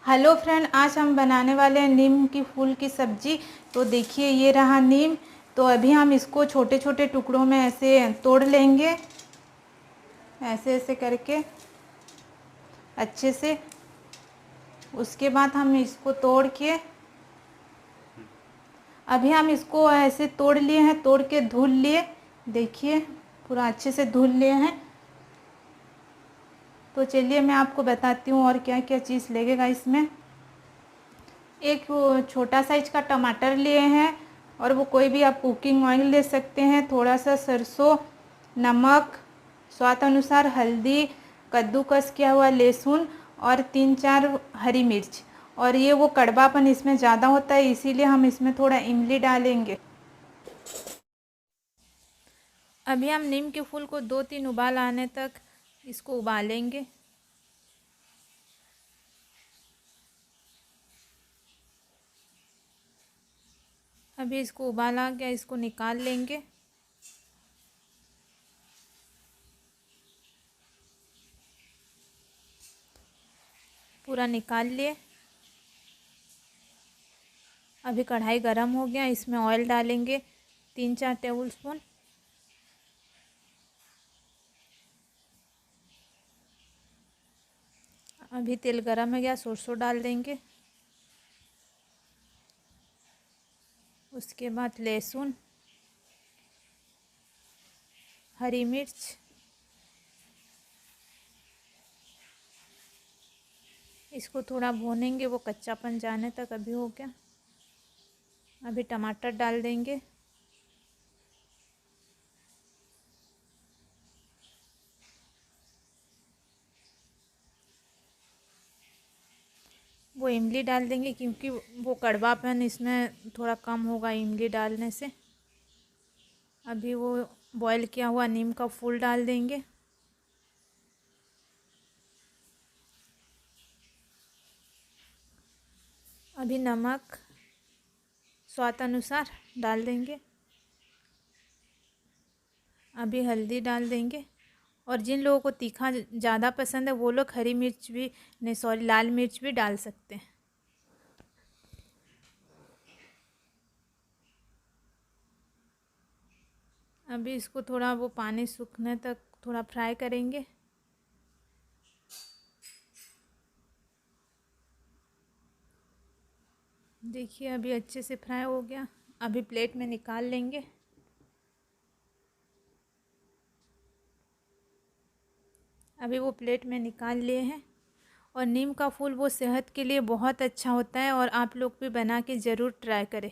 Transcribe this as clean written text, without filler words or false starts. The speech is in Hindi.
हेलो फ्रेंड, आज हम बनाने वाले हैं नीम की फूल की सब्जी। तो देखिए ये रहा नीम। तो अभी हम इसको छोटे छोटे टुकड़ों में ऐसे तोड़ लेंगे, ऐसे ऐसे करके अच्छे से। उसके बाद हम इसको तोड़ के, अभी हम इसको ऐसे तोड़ लिए हैं, तोड़ के धुल लिए। देखिए पूरा अच्छे से धुल लिए हैं। तो चलिए मैं आपको बताती हूँ और क्या क्या चीज़ लगेगा इसमें। एक वो छोटा साइज का टमाटर लिए हैं, और वो कोई भी आप कुकिंग ऑयल ले सकते हैं। थोड़ा सा सरसों, नमक, स्वाद अनुसार हल्दी, कद्दूकस किया हुआ लहसुन और 3-4 हरी मिर्च। और ये वो कड़वापन इसमें ज़्यादा होता है, इसीलिए हम इसमें थोड़ा इमली डालेंगे। अभी हम नीम के फूल को 2-3 उबाल आने तक इसको उबालेंगे। अभी इसको उबाल आ गया, इसको निकाल लेंगे। पूरा निकाल लिए। अभी कढ़ाई गरम हो गया, इसमें ऑयल डालेंगे 3-4 टेबल स्पून। अभी तेल गरम हो गया, सरसों डाल देंगे। उसके बाद लहसुन, हरी मिर्च, इसको थोड़ा भूनेंगे, वो कच्चापन जाने तक। अभी हो गया। अभी टमाटर डाल देंगे। वो इमली डाल देंगे, क्योंकि वो कड़वापन इसमें थोड़ा कम होगा इमली डालने से। अभी वो बॉईल किया हुआ नीम का फूल डाल देंगे। अभी नमक स्वाद अनुसार डाल देंगे। अभी हल्दी डाल देंगे। और जिन लोगों को तीखा ज़्यादा पसंद है वो लोग हरी मिर्च भी, नहीं सॉरी, लाल मिर्च भी डाल सकते हैं। अभी इसको थोड़ा वो पानी सूखने तक थोड़ा फ्राई करेंगे। देखिए अभी अच्छे से फ्राई हो गया। अभी प्लेट में निकाल लेंगे। अभी वो प्लेट में निकाल लिए हैं। और नीम का फूल वो सेहत के लिए बहुत अच्छा होता है, और आप लोग भी बना के ज़रूर ट्राई करें।